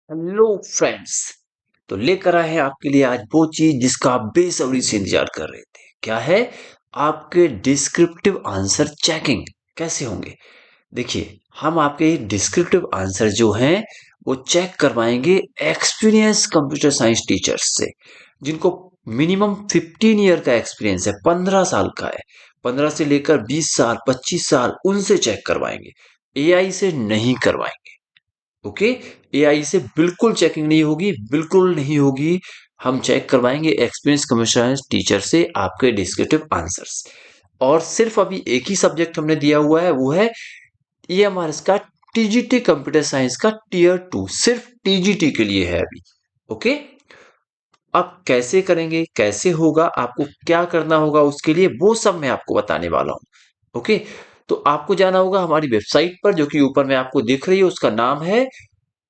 Hello friends. तो लेकर आए हैं आपके लिए आज वो चीज जिसका आप बेसब्री से इंतजार कर रहे थे। क्या है? आपके डिस्क्रिप्टिव आंसर चेकिंग कैसे होंगे। देखिए, हम आपके डिस्क्रिप्टिव आंसर जो हैं वो चेक करवाएंगे एक्सपीरियंस कंप्यूटर साइंस टीचर्स से, जिनको मिनिमम 15 ईयर का एक्सपीरियंस है, 15 साल का है। 15 से लेकर 20 साल 25 साल उनसे चेक करवाएंगे, एआई से नहीं करवाएंगे। ओके, एआई से बिल्कुल चेकिंग नहीं होगी, बिल्कुल नहीं होगी। हम चेक करवाएंगे एक्सपीरियंस कमिश्नर टीचर से आपके डिस्क्रिप्टिव आंसर्स। और सिर्फ अभी एक ही सब्जेक्ट हमने दिया हुआ है, वो है ईएमआरएस का टीजीटी कंप्यूटर साइंस का टीयर 2, सिर्फ टीजीटी के लिए है अभी। ओके, अब कैसे करेंगे, कैसे होगा, आपको क्या करना होगा उसके लिए, वो सब मैं आपको बताने वाला हूँ। ओके, तो आपको जाना होगा हमारी वेबसाइट पर, जो कि ऊपर में आपको दिख रही है, उसका नाम है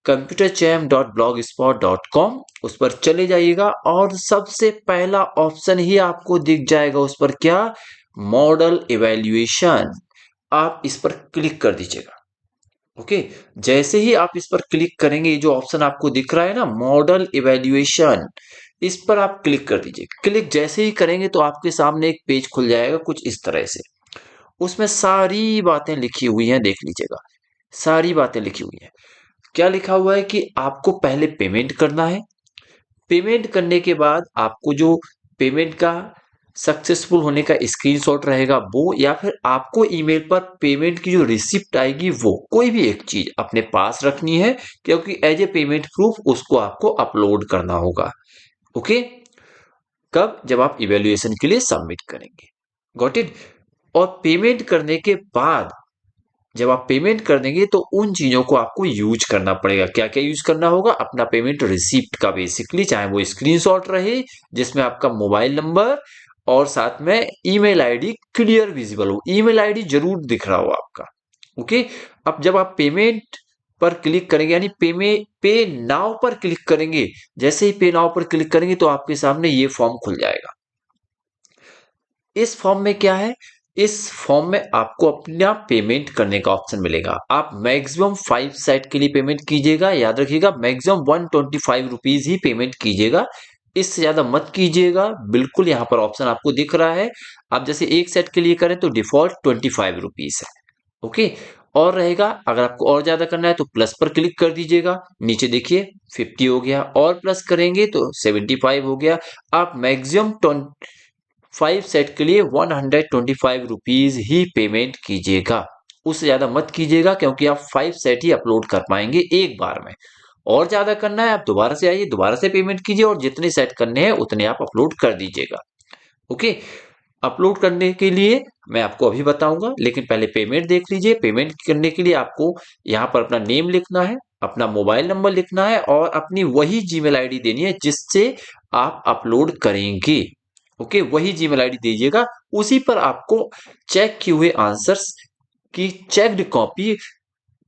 computerchamp.blogspot.com। उस पर चले जाइएगा और सबसे पहला ऑप्शन ही आपको दिख जाएगा उस पर, क्या? Model evaluation. आप इस पर क्लिक कर दीजिएगा। ओके, जैसे ही आप इस पर क्लिक करेंगे, ये जो ऑप्शन आपको दिख रहा है ना, मॉडल इवैल्यूएशन, इस पर आप क्लिक कर दीजिए। क्लिक जैसे ही करेंगे तो आपके सामने एक पेज खुल जाएगा कुछ इस तरह से। उसमें सारी बातें लिखी हुई हैं, देख लीजिएगा। सारी बातें लिखी हुई हैं। क्या लिखा हुआ है कि आपको पहले पेमेंट करना है। पेमेंट करने के बाद आपको जो पेमेंट का सक्सेसफुल होने का स्क्रीनशॉट रहेगा वो, या फिर आपको ईमेल पर पेमेंट की जो रिसिप्ट आएगी वो, कोई भी एक चीज अपने पास रखनी है, क्योंकि एज ए पेमेंट प्रूफ उसको आपको अपलोड करना होगा। ओके, कब? जब आप इवेल्युएशन के लिए सबमिट करेंगे। Got it? और पेमेंट करने के बाद जब आप पेमेंट कर देंगे तो उन चीजों को आपको यूज करना पड़ेगा। क्या क्या यूज करना होगा? अपना पेमेंट रिसिप्ट का, बेसिकली चाहे वो स्क्रीनशॉट रहे जिसमें आपका मोबाइल नंबर और साथ में ईमेल आईडी क्लियर विजिबल हो, ईमेल आईडी जरूर दिख रहा हो आपका। ओके, अब जब आप पेमेंट पर क्लिक करेंगे, यानी पे नाउ पर क्लिक करेंगे, जैसे ही पे नाउ पर क्लिक करेंगे तो आपके सामने ये फॉर्म खुल जाएगा। इस फॉर्म में क्या है? इस फॉर्म में आपको अपना पेमेंट करने का ऑप्शन मिलेगा। आप मैक्सिमम 5 सेट के लिए पेमेंट कीजिएगा। याद रखिएगा, मैक्सिमम 125 रुपीज ही पेमेंट कीजिएगा, इससे ज्यादा मत कीजिएगा। बिल्कुल यहाँ पर ऑप्शन आपको दिख रहा है। आप जैसे एक सेट के लिए करें तो डिफॉल्ट 25 रुपीज है। ओके, और रहेगा अगर आपको और ज्यादा करना है तो प्लस पर क्लिक कर दीजिएगा। नीचे देखिए 50 हो गया, और प्लस करेंगे तो 75 हो गया। आप मैक्सिमम 5 सेट के लिए 125 रुपीज ही पेमेंट कीजिएगा, उससे ज्यादा मत कीजिएगा, क्योंकि आप 5 सेट ही अपलोड कर पाएंगे एक बार में। और ज्यादा करना है आप दोबारा से आइए, दोबारा से पेमेंट कीजिए, और जितने सेट करने हैं उतने आप अपलोड कर दीजिएगा। ओके, अपलोड करने के लिए मैं आपको अभी बताऊंगा, लेकिन पहले पेमेंट देख लीजिए। पेमेंट करने के लिए आपको यहाँ पर अपना नेम लिखना है, अपना मोबाइल नंबर लिखना है, और अपनी वही जीमेल आईडी देनी है जिससे आप अपलोड करेंगे। ओके, वही जीमेल आईडी दीजिएगा। उसी पर आपको चेक किए हुए आंसर्स की चेक्ड कॉपी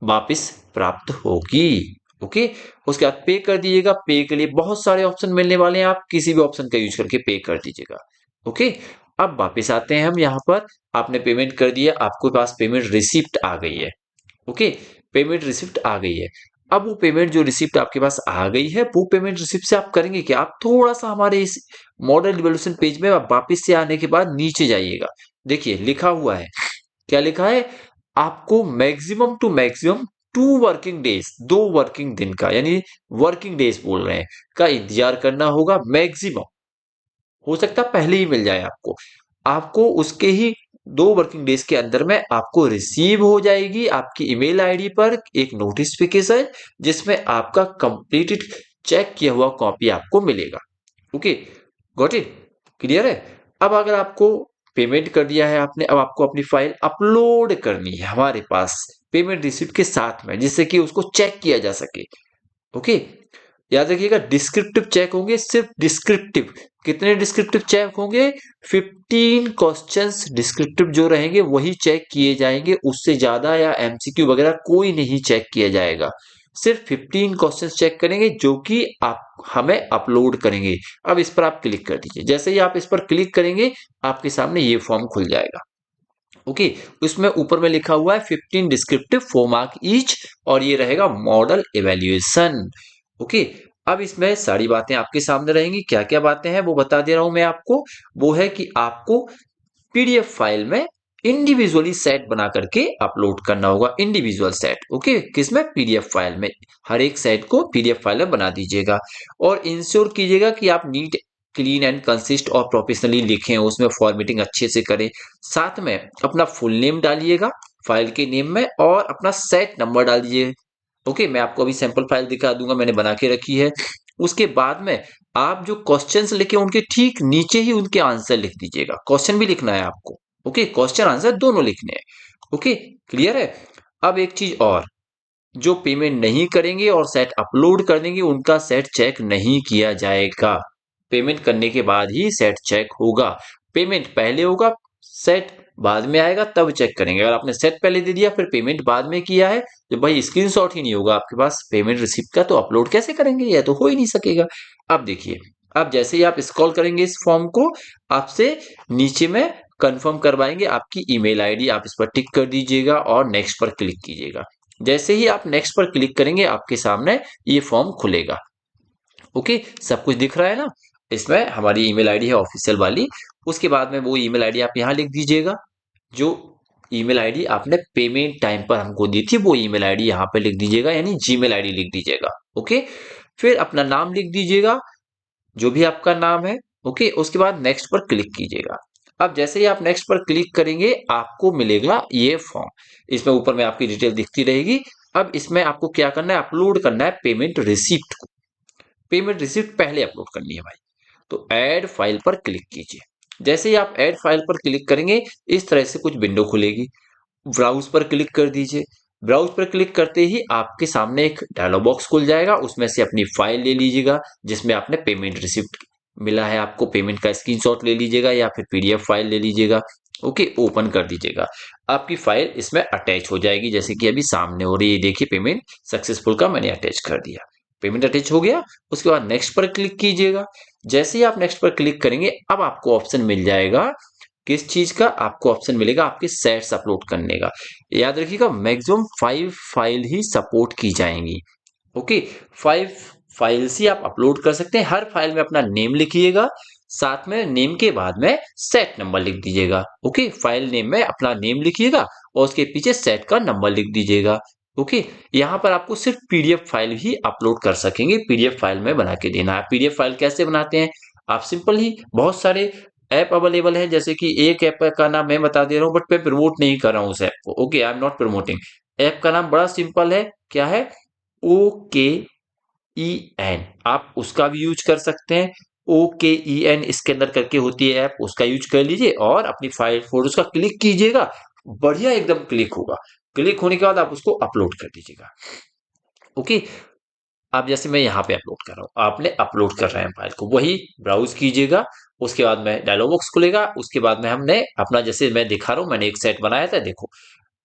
वापस प्राप्त होगी। ओके, उसके बाद पे कर दीजिएगा। पे के लिए बहुत सारे ऑप्शन मिलने वाले हैं, आप किसी भी ऑप्शन का यूज करके पे कर दीजिएगा। ओके, अब वापस आते हैं हम यहाँ पर। आपने पेमेंट कर दिया, आपके पास पेमेंट रिसिप्ट आ गई है। ओके, पेमेंट रिसिप्ट आ गई है। अब वो पेमेंट जो रिसिप्ट आपके पास आ गई है, वो पेमेंट रिसिप्ट से आप करेंगे क्या? आप थोड़ा सा हमारे इस मॉडल डिवोल्यूशन पेज में आप वापस से आने के बाद नीचे जाइएगा। देखिए लिखा हुआ है, क्या लिखा है? आपको maximum to maximum 2 working days, 2 working दिन का, यानी वर्किंग डेज बोल रहे हैं, का इंतजार करना होगा। मैक्सिमम हो सकता है पहले ही मिल जाए आपको। आपको उसके ही 2 वर्किंग डेज के अंदर में आपको रिसीव हो जाएगी आपकी ईमेल आईडी पर एक नोटिफिकेशन, जिसमें आपका कंप्लीटेड चेक किया हुआ कॉपी आपको मिलेगा। Okay, got it? क्लियर है? अब अगर आपको पेमेंट कर दिया है आपने, अब आपको अपनी फाइल अपलोड करनी है हमारे पास पेमेंट रिसिप्ट के साथ में, जिससे कि उसको चेक किया जा सके। ओके, याद रखिएगा डिस्क्रिप्टिव चेक होंगे, सिर्फ डिस्क्रिप्टिव। कितने डिस्क्रिप्टिव चेक होंगे? 15 क्वेश्चंस डिस्क्रिप्टिव जो रहेंगे वही चेक किए जाएंगे, उससे ज्यादा या एमसीक्यू वगैरह कोई नहीं चेक किया जाएगा। सिर्फ 15 क्वेश्चंस चेक करेंगे जो कि आप हमें अपलोड करेंगे। अब इस पर आप क्लिक कर दीजिए। जैसे ही आप इस पर क्लिक करेंगे आपके सामने ये फॉर्म खुल जाएगा। ओके, उसमें ऊपर में लिखा हुआ है 15 डिस्क्रिप्टिव 4 मार्क ईच, और ये रहेगा मॉडल इवेल्युएशन। ओके। अब इसमें सारी बातें आपके सामने रहेंगी, क्या क्या बातें हैं वो बता दे रहा हूं मैं आपको। वो है कि आपको पीडीएफ फाइल में इंडिविजुअली सेट बना करके अपलोड करना होगा, इंडिविजुअल सेट। ओके, किसमें? पीडीएफ फाइल में। हर एक सेट को पीडीएफ फाइल में बना दीजिएगा और इंश्योर कीजिएगा कि आप नीट, क्लीन एंड कंसिस्ट और प्रोफेशनली लिखें, उसमें फॉर्मेटिंग अच्छे से करें। साथ में अपना फुल नेम डालिएगा फाइल के नेम में और अपना सेट नंबर डाल दीजिए। ओके, मैं आपको अभी सैंपल फाइल दिखा दूंगा, मैंने बना के रखी है। उसके बाद में आप जो क्वेश्चंस लिखे उनके ठीक नीचे ही उनके आंसर लिख दीजिएगा। क्वेश्चन भी लिखना है आपको। ओके, क्वेश्चन आंसर दोनों लिखने हैं। ओके, क्लियर है? अब एक चीज और, जो पेमेंट नहीं करेंगे और सेट अपलोड कर देंगे उनका सेट चेक नहीं किया जाएगा। पेमेंट करने के बाद ही सेट चेक होगा। पेमेंट पहले होगा, सेट बाद में आएगा, तब चेक करेंगे। अगर आपने सेट पहले दे दिया फिर पेमेंट बाद में किया है, तो भाई स्क्रीनशॉट ही नहीं होगा आपके पास पेमेंट रिसिप्ट का, तो अपलोड कैसे करेंगे? यह तो हो ही नहीं सकेगा। अब देखिए, अब जैसे ही आप स्क्रॉल करेंगे इस फॉर्म को, आपसे नीचे में कंफर्म करवाएंगे आपकी ईमेल आईडी, आप इस पर टिक कर दीजिएगा और नेक्स्ट पर क्लिक कीजिएगा। जैसे ही आप नेक्स्ट पर क्लिक करेंगे आपके सामने ये फॉर्म खुलेगा। ओके, सब कुछ दिख रहा है ना? इसमें हमारी ईमेल आईडी है ऑफिशियल वाली। उसके बाद में वो ईमेल आईडी आप यहाँ लिख दीजिएगा, जो ईमेल आईडी आपने पेमेंट टाइम पर हमको दी थी वो ईमेल आईडी यहाँ पे लिख दीजिएगा, यानी जीमेल आईडी लिख दीजिएगा। ओके, फिर अपना नाम लिख दीजिएगा, जो भी आपका नाम है। ओके, उसके बाद नेक्स्ट पर क्लिक कीजिएगा। अब जैसे ही आप नेक्स्ट पर क्लिक करेंगे आपको मिलेगा ये फॉर्म। इसमें ऊपर में आपकी डिटेल दिखती रहेगी। अब इसमें आपको क्या करना है? अपलोड करना है पेमेंट रिसिप्ट को। पेमेंट रिसिप्ट पहले अपलोड करनी है भाई। तो ऐड फाइल पर क्लिक कीजिए। जैसे ही आप ऐड फाइल पर क्लिक करेंगे इस तरह से कुछ विंडो खुलेगी। ब्राउज पर क्लिक कर दीजिए। ब्राउज पर क्लिक करते ही आपके सामने एक डायलॉग बॉक्स खुल जाएगा, उसमें से अपनी फाइल ले लीजिएगा जिसमें आपने पेमेंट रिसिप्ट मिला है, आपको पेमेंट का स्क्रीनशॉट ले लीजिएगा या फिर पीडीएफ फाइल ले लीजिएगा। ओके, ओपन कर दीजिएगा। आपकी फाइल इसमें अटैच हो जाएगी, जैसे कि अभी सामने हो रही है। देखिए, पेमेंट सक्सेसफुल का मैंने अटैच कर दिया। पेमेंट अटैच हो गया। उसके बाद नेक्स्ट पर क्लिक कीजिएगा। जैसे ही आप नेक्स्ट पर क्लिक करेंगे अब आपको ऑप्शन मिल जाएगा, किस चीज का? आपको ऑप्शन मिलेगा आपके सेट्स अपलोड करने का। याद रखिएगा, मैक्सिमम 5 फाइल ही सपोर्ट की जाएंगी। ओके, 5 फाइल्स ही आप अपलोड कर सकते हैं। हर फाइल में अपना नेम लिखिएगा, साथ में नेम के बाद में सेट नंबर लिख दीजिएगा। ओके, फाइल नेम में अपना नेम लिखिएगा और उसके पीछे सेट का नंबर लिख दीजिएगा। ओके, यहाँ पर आपको सिर्फ पीडीएफ फाइल ही अपलोड कर सकेंगे, पीडीएफ फाइल में बना के देना है। पीडीएफ फाइल कैसे बनाते हैं? आप सिंपल ही, बहुत सारे ऐप अवेलेबल है, जैसे कि एक ऐप का नाम मैं बता दे रहा हूँ बट मैं प्रमोट नहीं कर रहा हूँ उस ऐप को। Okay, I am not promoting. App का नाम बड़ा सिंपल है, क्या है? OKEN। आप उसका भी यूज कर सकते हैं। OKEN इसके अंदर करके होती है ऐप, उसका यूज कर लीजिए और अपनी फाइल फोटोज का क्लिक कीजिएगा। बढ़िया एकदम क्लिक होगा। क्लिक होने के बाद आप उसको अपलोड कर दीजिएगा। ओके, अब जैसे मैं यहाँ पे अपलोड कर रहा हूँ, आपने अपलोड कर रहे हैं फाइल को, वही ब्राउज कीजिएगा। उसके बाद में डायलॉग बॉक्स खुलेगा। उसके बाद में हमने अपना, जैसे मैं दिखा रहा हूँ, मैंने एक सेट बनाया था, देखो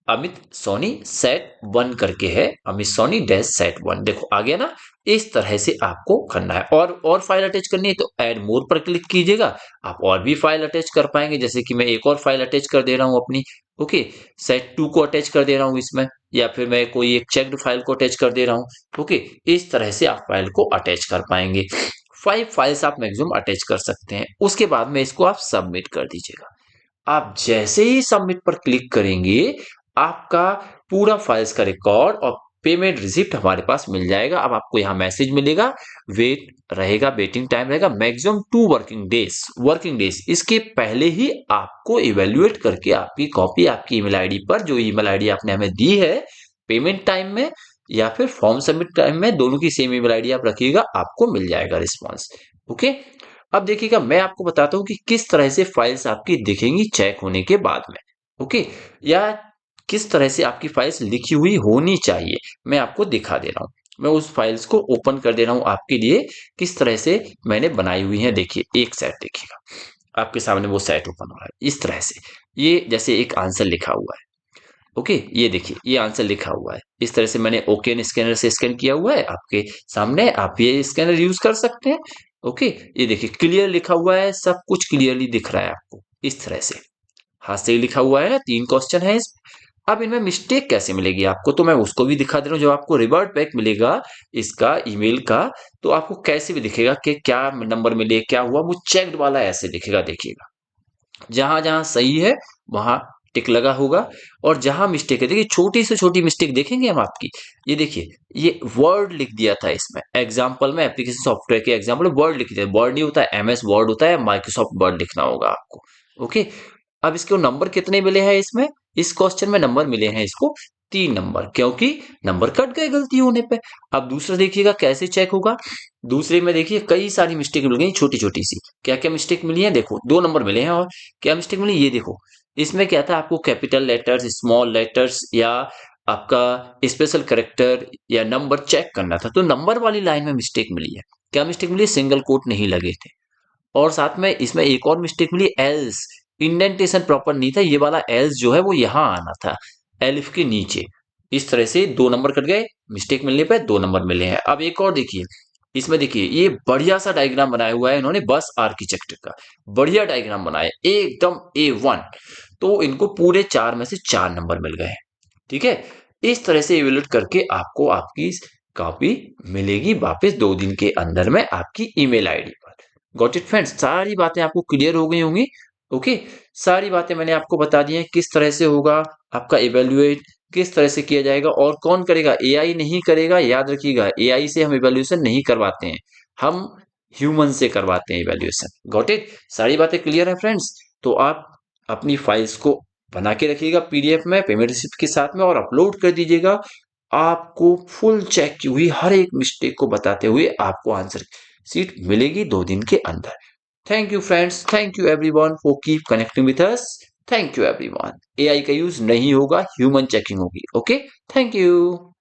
अमित सोनी सेट 1 करके है, अमित सोनी डैश सेट 1, देखो आ गया ना? इस तरह से आपको करना है। और फाइल अटैच करनी है तो ऐड मोर पर क्लिक कीजिएगा। आप और भी फाइल अटैच कर पाएंगे, जैसे कि मैं एक और फाइल अटैच कर दे रहा हूँ अपनी। ओके, सेट 2 को अटैच कर दे रहा हूँ इसमें, या फिर मैं कोई एक चेक्ड फाइल को अटैच कर दे रहा हूँ। ओके, इस तरह से आप फाइल को अटैच कर पाएंगे। 5 फाइल्स आप मैक्सिमम अटैच कर सकते हैं। उसके बाद में इसको आप सबमिट कर दीजिएगा। आप जैसे ही सबमिट पर क्लिक करेंगे आपका पूरा फाइल्स का रिकॉर्ड और पेमेंट रिसिप्ट हमारे पास मिल जाएगा। अब आपको यहाँ मैसेज मिलेगा, वेट रहेगा, वेटिंग टाइम रहेगा मैक्सिमम 2 वर्किंग डेज। इसके पहले ही आपको इवेल्युएट करके आपकी कॉपी आपकी ईमेल आईडी पर, जो ईमेल आईडी आपने हमें दी है पेमेंट टाइम में या फिर फॉर्म सबमिट टाइम में, दोनों की सेम ईमेल आईडी आप रखिएगा, आपको मिल जाएगा रिस्पॉन्स। ओके, अब देखिएगा, मैं आपको बताता हूँ कि किस तरह से फाइल्स आपकी दिखेंगी चेक होने के बाद में। ओके, या किस तरह से आपकी फाइल्स लिखी हुई होनी चाहिए, मैं आपको दिखा दे रहा हूँ। मैं उस फाइल्स को ओपन कर दे रहा हूँ आपके लिए, किस तरह से मैंने बनाई हुई है। देखिए, एक सेट देखिएगा, आपके सामने वो सेट ओपन हो रहा है इस तरह से। ये जैसे एक आंसर लिखा हुआ है। ओके, ये देखिए, ये आंसर लिखा हुआ है इस तरह से, मैंने ओकेन स्कैनर से स्कैन किया हुआ है आपके सामने। आप ये स्कैनर यूज कर सकते हैं। ओके, ये देखिए क्लियर लिखा हुआ है, सब कुछ क्लियरली दिख रहा है आपको इस तरह से। हाथ से ही लिखा हुआ है ना, 3 क्वेश्चन है इसमें। अब इनमें मिस्टेक कैसे मिलेगी आपको, तो मैं उसको भी दिखा दे रहा हूँ। जब आपको रिवर्ट बैक मिलेगा इसका ईमेल का, तो आपको कैसे भी दिखेगा कि क्या नंबर मिले, क्या हुआ, वो चेक्ड वाला ऐसे दिखेगा। देखिएगा जहां जहां सही है वहां टिक लगा होगा, और जहां मिस्टेक है, देखिए छोटी से छोटी मिस्टेक देखेंगे हम आपकी। ये देखिए, ये वर्ड लिख दिया था इसमें एग्जाम्पल में, एप्लीकेशन सॉफ्टवेयर के एग्जाम्पल वर्ड लिख दिया। वर्ड नहीं होता है, एमएस वर्ड होता है, माइक्रोसॉफ्ट वर्ड लिखना होगा आपको। ओके, अब इसको नंबर कितने मिले हैं इसमें, इस क्वेश्चन में नंबर मिले हैं इसको 3 नंबर, क्योंकि नंबर कट गए गलती होने पे। अब दूसरा देखिएगा कैसे चेक होगा। दूसरे में देखिए कई सारी मिस्टेक मिल गई छोटी छोटी सी। क्या क्या मिस्टेक मिली है, देखो 2 नंबर मिले हैं। और क्या मिस्टेक मिली, ये देखो इसमें क्या था, आपको कैपिटल लेटर्स, स्मॉल लेटर्स, या आपका स्पेशल करेक्टर या नंबर चेक करना था, तो नंबर वाली लाइन में मिस्टेक मिली है। क्या मिस्टेक मिली, सिंगल कोट नहीं लगे थे। और साथ में इसमें एक और मिस्टेक मिली, एल्स इंडेंटेशन प्रॉपर नहीं था, ये वाला एल्स जो है वो यहां आना था एलिफ के नीचे। इस तरह से 2 नंबर कट गए, मिस्टेक मिलने पे 2 नंबर मिले हैं। अब एक और देखिए, इसमें देखिए ये बढ़िया सा डायग्राम बनाया हुआ है इन्होंने, बस आर्किटेक्चर का बढ़िया डायग्राम बनाया एकदम A1। तो इनको पूरे 4 में से 4 नंबर मिल गए। ठीक है, इस तरह से इवेल्यूएट करके आपको आपकी कॉपी मिलेगी वापस 2 दिन के अंदर में आपकी ईमेल आईडी पर। गॉट इट फ्रेंड्स, सारी बातें आपको क्लियर हो गई होंगी। ओके, सारी बातें मैंने आपको बता दी हैं, किस तरह से होगा आपका इवेल्युएट, किस तरह से किया जाएगा, और कौन करेगा, एआई नहीं करेगा। याद रखिएगा, एआई से हम इवेल्युएशन नहीं करवाते हैं, हम ह्यूमन से करवाते हैं इवेल्युएशन। गॉट इट, सारी बातें क्लियर है फ्रेंड्स। तो आप अपनी फाइल्स को बना के रखिएगा पीडीएफ में पेमेंट रिसिप्ट के साथ में, और अपलोड कर दीजिएगा। आपको फुल चेक की हुई हर एक मिस्टेक को बताते हुए आपको आंसर शीट मिलेगी 2 दिन के अंदर। Thank you friends, thank you everyone for keep connecting with us. Thank you everyone. AI का यूज नहीं होगा, ह्यूमन चेकिंग होगी। Okay, thank you.